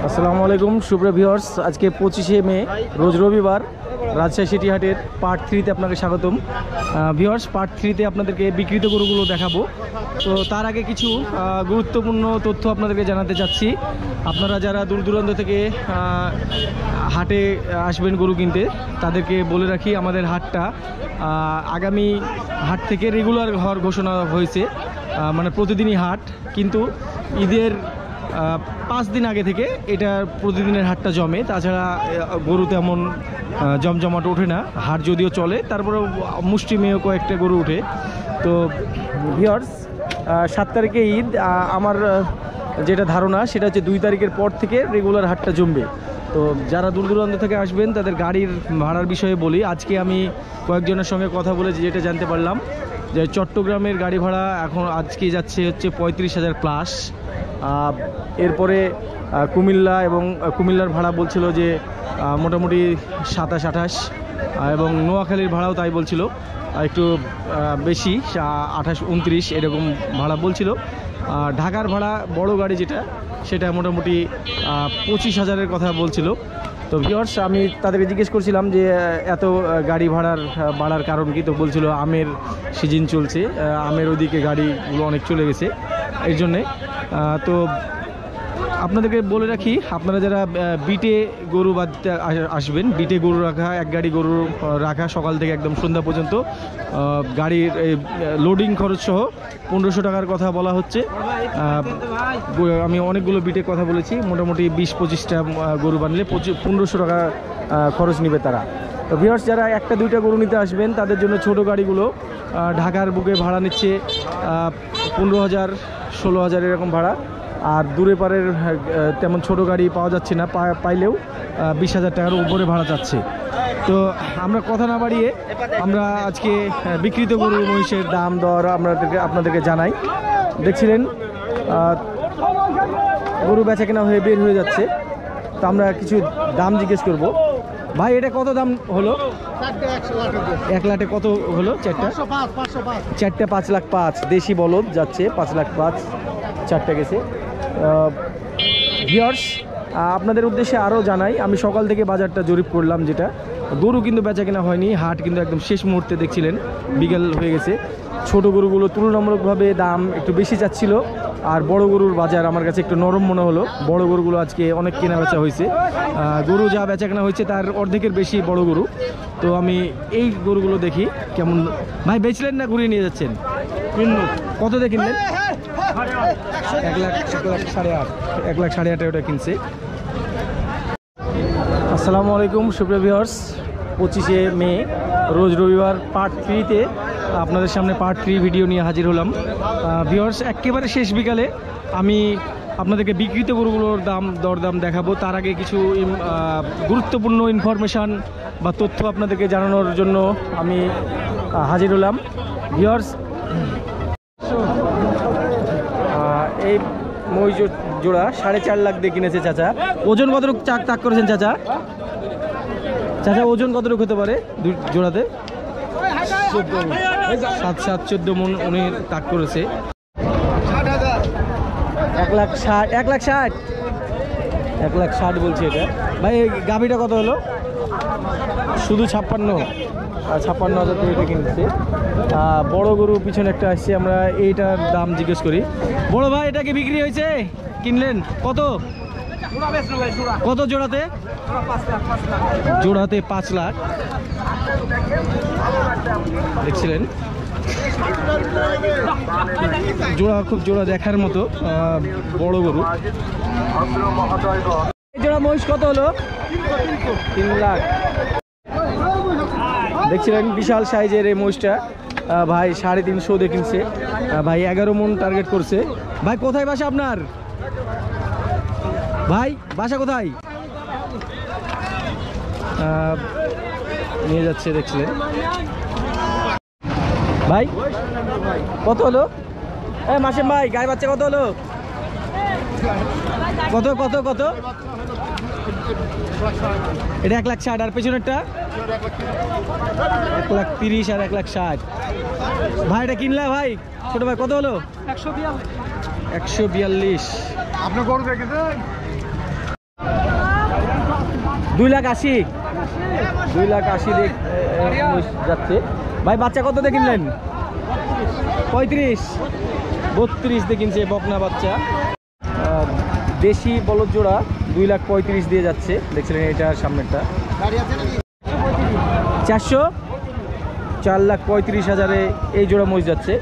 আসসালামু আলাইকুম সুপ্রিয় ভিউয়ার্স, আজকে 25শে মে রোজ রবিবার রাজশাহী সিটি হাটের পার্ট 3-তে আপনাকে স্বাগতম। ভিউয়ার্স, পার্ট 3-তে আপনাদেরকে বিক্রিত গরুগুলো দেখাবো। তো তার আগে কিছু গুরুত্বপূর্ণ তথ্য আপনাদেরকে জানাতে চাচ্ছি। আপনারা যারা দূর দূরান্ত থেকে হাটে আসবেন গরু কিনতে, তাদেরকে বলে রাখি আমাদের হাটটা আগামী হাট থেকে রেগুলার হওয়ার ঘোষণা হয়েছে। মানে প্রতিদিনই হাট, কিন্তু ঈদের 5 দিন আগে থেকে এটা প্রতিদিনের হাটটা জমে। তাছাড়া গরু তেমন জমজমাট ওঠে না। হাট যদিও চলে, তারপরেও মুষ্টিমেয় কয়েকটা গরু ওঠে। তো ভিউয়ার্স, 7 তারিখে ঈদ। আমার যেটা ধারণা সেটা হচ্ছে 2 তারিখের পর থেকে রেগুলার হাটটা জমবে। তো যারা দূর দূরান্ত থেকে আসবেন তাদের গাড়ির ভাড়ার বিষয়ে বলি। আজকে আমি কয়েকজনের সঙ্গে কথা বলে যেটা জানতে পারলাম যে চট্টগ্রামের গাড়ি ভাড়া এখন আজকে যাচ্ছে হচ্ছে 35,000 প্লাস। এরপরে কুমিল্লা এবং কুমিল্লার ভাড়া বলছিল যে মোটামুটি 27-28, এবং নোয়াখালীর ভাড়াও তাই বলছিল, একটু বেশি 28-29 এরকম ভাড়া বলছিল। ঢাকার ভাড়া বড় গাড়ি যেটা, সেটা মোটামুটি 25,000-এর কথা বলছিল। তো ভিউয়ার্স, আমি তাদেরকে জিজ্ঞেস করছিলাম যে এত গাড়ি বাড়ার কারণ কি। তো বলছিল আমের সিজন চলছে, আমের ওইদিকে গাড়িগুলো অনেক চলে গেছে এর জন্যে। তো আপনাদেরকে বলে রাখি, আপনারা যারা বিটে গরু বাঁধতে আসবেন, বিটে গরু রাখা, এক গাড়ি গরু রাখা সকাল থেকে একদম সন্ধ্যা পর্যন্ত, গাড়ির লোডিং খরচ সহ 1500 টাকার কথা বলা হচ্ছে। আমি অনেকগুলো বিটে কথা বলেছি, মোটামুটি 20-25টা গরু বানলে 1500 টাকা খরচ নেবে তারা। তো ভিউয়ার্স, যারা 1-2টা গরু নিতে আসবেন তাদের জন্য ছোট গাড়িগুলো ঢাকার বুকে ভাড়া নিচ্ছে 15,000, 16,000 এরকম ভাড়া। আর দূরে পারের তেমন ছোট গাড়ি পাওয়া যাচ্ছে না, পাইলেও 20,000 টাকার উপরে ভাড়া যাচ্ছে। তো আমরা কথা না বাড়িয়ে আমরা আজকে বিক্রিত গরু মহিষের দাম দর আপনাদেরকে জানাই। দেখছিলেন গরু বেচা কেনা হয়ে বের হয়ে যাচ্ছে, তো আমরা কিছু দাম জিজ্ঞেস করব। ভাই, এটা কত দাম হলো? 1 লাটে কত হলো? চারটা 5,05,000। দেশি বলদ যাচ্ছে 5,05,000, 4টা গেছে। ভিউয়ার্স, আপনাদের উদ্দেশ্যে আরও জানাই, আমি সকাল থেকে বাজারটা জরিপ করলাম, যেটা গরু কিন্তু বেচা কেনা হয়নি। হাট কিন্তু একদম শেষ মুহূর্তে দেখছিলেন, বিকেল হয়ে গেছে। ছোট গরুগুলো তুলনামূলকভাবে দাম একটু বেশি যাচ্ছিল, আর বড় গরুর বাজার আমার কাছে একটু নরম মনে হলো। বড় গরুগুলো আজকে অনেক কেনা বেচা হয়েছে। গরু যা বেচা কেনা হয়েছে তার অর্ধেকের বেশি বড় গরু। তো আমি এই গরুগুলো দেখি কেমন। ভাই, বেচলেন না ঘুরিয়ে নিয়ে যাচ্ছেন? কত দিয়ে কিনলেন? 1,08,500 ওটা কিনছে। আসসালামু আলাইকুম সুপ্রিয় ভিউয়ার্স, 25শে মে রোজ রবিবার পার্ট 3-তে আপনাদের সামনে পার্ট 3 ভিডিও নিয়ে হাজির হলাম। ভিউয়ার্স, একেবারে শেষ বিকালে আমি আপনাদেরকে বিক্রিত গরুগুলোর দরদাম দেখাবো। তার আগে কিছু গুরুত্বপূর্ণ ইনফরমেশান বা তথ্য আপনাদেরকে জানানোর জন্য আমি হাজির হলাম। ভিউয়ার্স, এই মহিষ জোড়া 4.5 লাখ দিয়ে কিনেছে চাচা। ওজন কতটুকু তাক করেছেন চাচা? চাচা, ওজন কতটুকু হতে পারে জোড়াতে? 7-14 মন উনি তাক করেছে। 1,60,000 বলছে এটা। ভাই, গাভিটা কত হলো? শুধু 56,000 দিয়ে এটা কিনছে। বড় গরু পিছনে একটা আসছে, আমরা এইটার দাম জিজ্ঞেস করি। বড় ভাই, এটা কি বিক্রি হয়েছে? কিনলেন কত? কত জোড়াতে? জোড়াতে 5 লাখ। দেখছিলেন জোড়া দেখার মতো বড় গরু। এই জোড়া মহিষ কত হলো? 3 লাখ। দেখছিলেন বিশাল সাইজের এই মহিষটা ভাই 350 দিয়ে কিনছে। ভাই 11 মন টার্গেট করছে। ভাই, কোথায় বাসা আপনার? ভাই, বাসা কোথায়? নিয়ে যাচ্ছে, দেখছিলেন। ভাই, কত হলো? মাসিম ভাই, গাই বাচ্চা কত হলো? কত কত কত? এটা 1,60,000। আর পেছনেরটা 1,30,000 আর 1,60,000। ভাই, এটা কিনলা ভাই? ছোট ভাই, কত হলো? 142। আপনি গরু দেখেছেন? 2,80,000 2,80,000 দিয়ে যাচ্ছে ভাই। বাচ্চা কত দিয়ে কিনলেন? 35 32 দিয়ে কিনছে বকনা বাচ্চা। দেশি বলদ জোড়া 2,35,000 দিয়ে যাচ্ছে। দেখছিলেন এটা সামনেরটা 400 4,35,000 এই জোড়া মহিষ যাচ্ছে।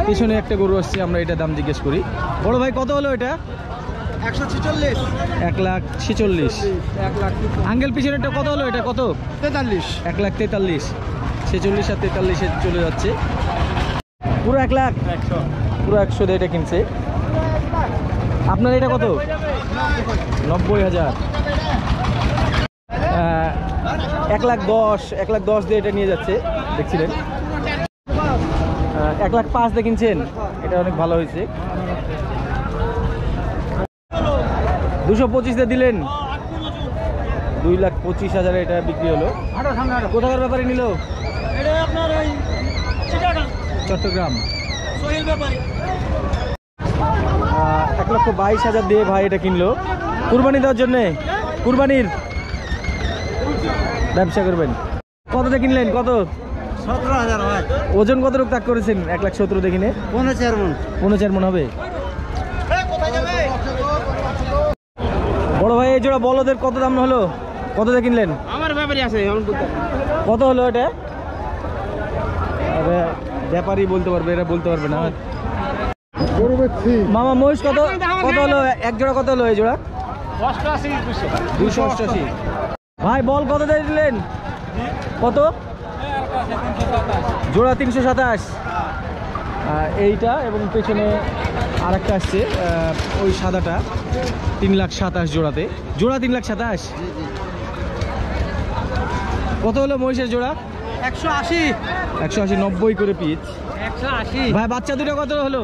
পিছনে একটা গরু আসছে, আমরা এটা দাম জিজ্ঞেস করি। বড় ভাই কত হলো এটা? 146 1,46,000। আঙ্কেল পিছনেরটা কত হলো এটা? কত? 43 1,43,000। 46 আর 43-এ চলে যাচ্ছে। পুরো 1 লাখ, পুরো 100 দিয়ে এটা কিনছে। আপনার এটা কত? 90,000। 1,10,000 দিয়ে এটা নিয়ে যাচ্ছে। দেখছিলেন 1,05,000 দিয়ে কিনছেন। এটা অনেক ভালো হয়েছে। 225 দিয়ে দিলেন। 2,25,000 এটা বিক্রি হলো। কোথাকার ব্যাপারে নিল? চট্টগ্রাম। 1,22,000 দিয়ে ভাই এটা কিনলো কুরবানি দেওয়ার জন্যে। কুরবানির ব্যবসা করবেন। কততে কিনলেন? কত? 17,000 হয়। ওজন কত রূপ তাক করেছেন? 1,17,000 দিয়ে কিনে 15 মণ। 15 মণ হবে। বড় ভাই এই জোড়া বলদের কত দাম হলো? কত দিয়ে কিনলেন? আমার ব্যাপারই আছে। কত হলো এটা? আরে ব্যাপারই বলতে পারবে, এরা বলতে পারবে না। মামা মহিষ কত কত হলো? এক জোড়া কত হলো এই জোড়া? 288। ভাই বল কত দিয়ে দিলেন? কত? জোড়া 327। এইটা এবং পেছনে আরেকটা আসছে ওই সাদাটা 3,27,000 জোড়াতে। জোড়া 3,27,000। কত হলো মহিষের জোড়া? 180 90 করে পিচ। 180 ভাই বাচ্চা দুটো কত হলো?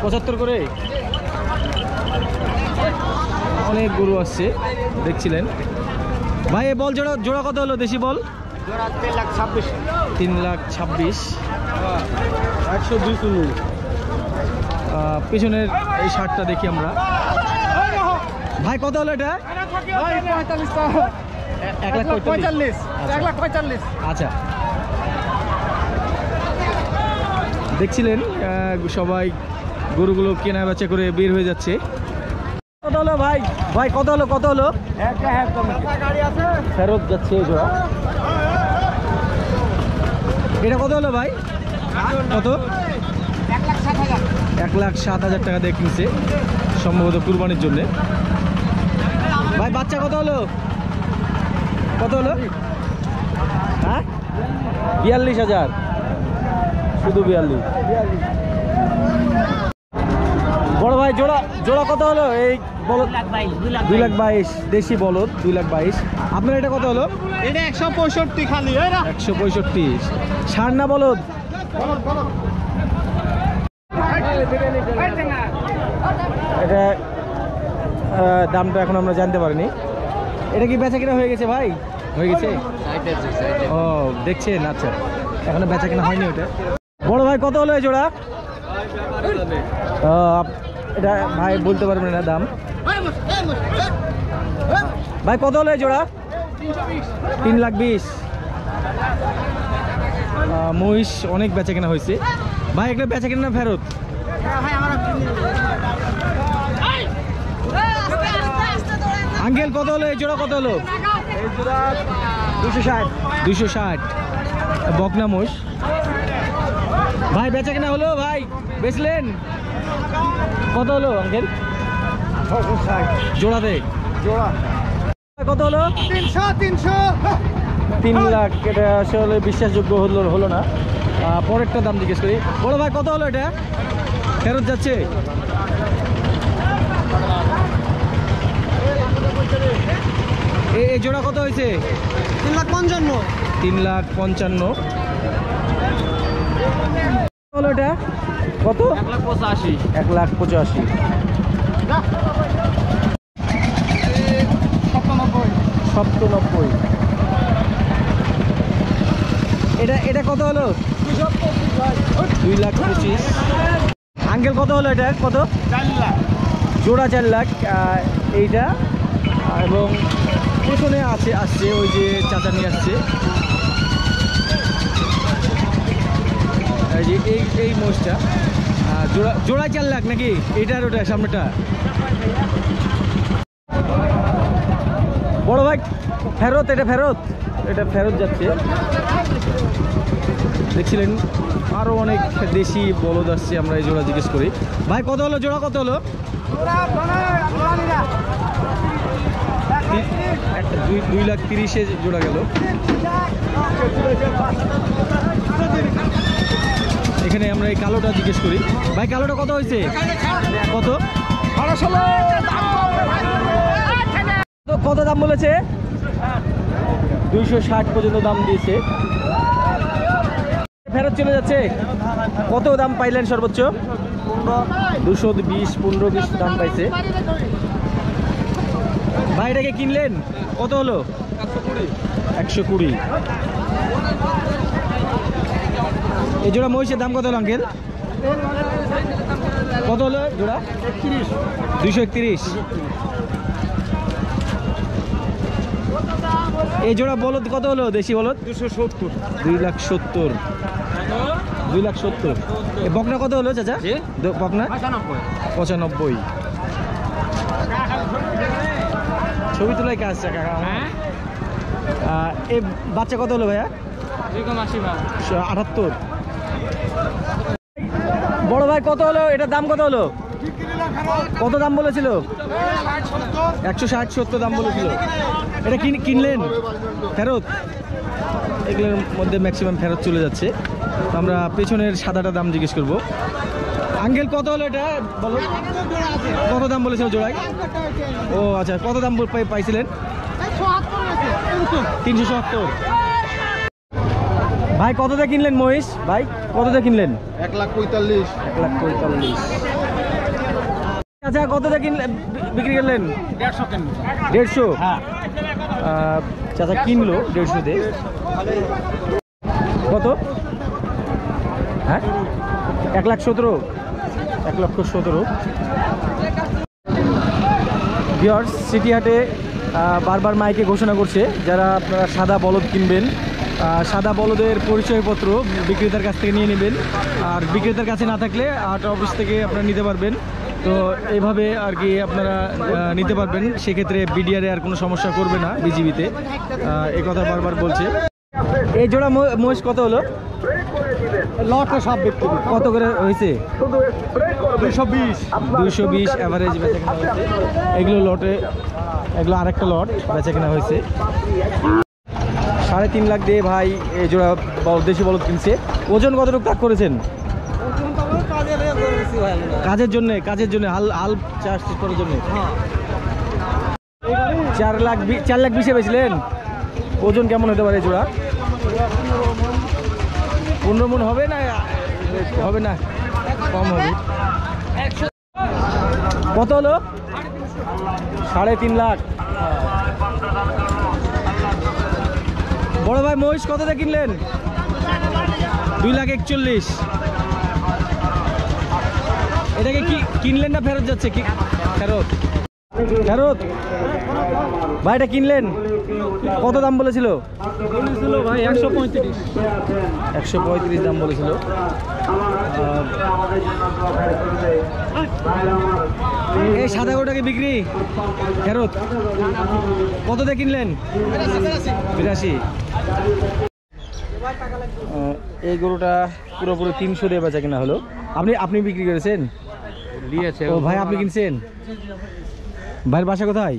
75 করে। অনেক গরু আসছে দেখছিলেন ভাই। এই বল জোড়া কত হলো? দেশি বল জোড়া 3,26,000। 3,26,000। 102 পিছনের এই শার্টটা দেখি আমরা। ভাই কত হলো এটা? 1,45,000। 1,45,000। আচ্ছা দেখছিলেন সবাই গরুগুলো কেনা বেচা করে বের হয়ে যাচ্ছে। কত হলো ভাই? ভাই কত হলো? কত হলো? ফেরত যাচ্ছে এই জোড়া। এটা কত হলো ভাই? কত? 1,07,000 টাকা দিয়ে কিনছে সম্ভবত কুরবানির জন্য। ভাই বাচ্চা কত হলো? কত হলো? হ্যাঁ 42,000। শুধু 42। বড় ভাই জোড়া কত হলো? এই বলদ 2,22,000 দেশি বলদ 2,22,000। আপনার এটা কত হলো? এটা 165 খালি। 165। ষাঁড় না বলদ? এটা দামটা এখন আমরা জানতে পারিনি। এটা কি বেচা কেনা হয়ে গেছে ভাই? হয়ে গেছে? ও দেখছেন। আচ্ছা এখনো বেচা কেনা হয়নি ওটা। বড় ভাই কত হলো এই জোড়া? এটা ভাই বলতে পারবেন না দাম। ভাই কত হলো এই জোড়া? 3,20,000। মহিষ অনেক বেচা কেনা হয়েছে ভাই। একটা বেচা কেনা না ফেরত? আঙ্কেল কত হলো এই জোড়া? কত হলো? 260। বকনা মোষ ভাই বেচা কেনা হলো? ভাই বেচলেন? কত হলো আঙ্কেল? জোড়াতে জোড়া কত হলো? 3 লাখ। এটা আসলে বিশ্বাসযোগ্য হলো না। পরেরটা দাম জিজ্ঞেস করি। বড় ভাই কত হলো এটা? ফেরত যাচ্ছে। এই জোড়া কত হয়েছে? 3,55,000। 3,55,000 হলো এটা? কত? 1,85,000। 1,85,000। 97। এটা কত হলো? 2,25,000। আঙ্কেল কত হলো এটা? কত? 4 লাখ। জোড়া 4 লাখ এইটা, এবং পেছনে আসছে ওই যে চাচা নিয়ে আসছে এই যে এই মোষটা, জোড়া 4 লাখ নাকি এইটার ওটা সামনেটা। বড় ভাই ফেরত, এটা ফেরত যাচ্ছে। দেখছিলেন আরো অনেক দেশি বলদ আসছে, আমরা এই জোড়া জিজ্ঞেস করি। ভাই কত হলো জোড়া, কত হলো? 2,30,000 জোড়া গেল। এখানে আমরা এই কালোটা জিজ্ঞেস করি। ভাই কালোটা কত হয়েছে, কত? কত দাম বলেছে? 260 পর্যন্ত দাম দিয়েছে। ফেরত চলে যাচ্ছে। কত দাম পাইলেন সর্বোচ্চ? 220, 15-20 দাম পাইছে। ভাই এটাকে কিনলেন কত হলো? 120। এই জোড়া মহিষের দাম কত হলো আঙ্কেল? কত হলো জোড়া? 231। এই জোড়া বলদ কত হলো, দেশি বলদ? 270। 2,70,000। 2,70,000। এই বকনা কত হলো চাচা? বকনা 95। ছবি তোলাই কাজ কাকা। এই বাচ্চা কত হলো ভাইয়া? 78। বড় ভাই কত হলো, এটার দাম কত হলো? কত দাম বলেছিল? 160-70 দাম বলেছিল। এটা কিনলেন ফেরত? এগুলোর মধ্যে ম্যাক্সিমাম ফেরত চলে যাচ্ছে। তো আমরা পেছনের সাদাটা দাম জিজ্ঞেস করবো। আঙ্কেল কত হলো এটা বলো, কত দাম বলেছিল জোড়ায়? ও আচ্ছা, কত দাম পাইছিলেন? 370। ভাই কতটা কিনলেন মহিষ? ভাই কতটা কিনলেন? 1,45,000। 1,45,000। আচ্ছা কতটা কিনলেন, বিক্রি করলেন? 150। চাচা কিনলো 150-তে। কত? হ্যাঁ 1,17,000। 1,17,000। ভিউয়ার্স, সিটি হাটে বারবার মাইকে ঘোষণা করছে যারা আপনারা সাদা বলদ কিনবেন, সাদা বলদের পরিচয়পত্র বিক্রেতার কাছ থেকে নিয়ে নেবেন। আর বিক্রেতার কাছে না থাকলে হাট অফিস থেকে আপনারা নিতে পারবেন। তো এইভাবে আর কি আপনারা নিতে পারবেন, সেক্ষেত্রে বিডিআরে আর কোনো সমস্যা করবে না বিজিবিতে, এই কথা বারবার বলছে। এই জোড়া মহিষ কত হলো? লটে সব বিক্রি কত করে হয়েছে? 220 অ্যাভারেজ বেচাকেনা হয়েছে। এগুলো লটে, এগুলো আরেকটা লট বেচাকেনা হয়েছে। 3.5 লাখ দিয়ে ভাই এই জোড়া দেশি বলদ কিনছে। ওজন কতটুকু তাক করেছেন? কাজের জন্য হাল চাষ করার জন্য 4,20,000 বেচলেন। ওজন কেমন হতে পারে জোড়া? 15 মণ হবে না? হবে না, কম হবে। কত হলো? 3.5 লাখ। বড় ভাই মহিষ কততে কিনলেন? 2,41,000। এটাকে কি কিনলেন না ফেরত যাচ্ছে? কি ফেরত? ভাই এটা কিনলেন কত দাম বলেছিল? ভাই 135। 135 দাম বলেছিল। এই সাদা গরুটাকে বিক্রি ফেরত কততে কিনলেন? 82। এই গরুটা পুরোপুরি 300 দিয়ে বেচা কিনা হলো। আপনি বিক্রি করেছেন? ও ভাই আপনি কিনছেন? ভাইয়ের বাসা কোথায়?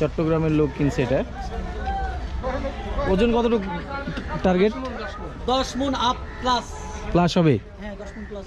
চট্টগ্রামের লোক কিনছে এটা। ওজন কতটুকু টার্গেট? 10 মণ আপ প্লাস হবে। হ্যাঁ 10 মণ প্লাস।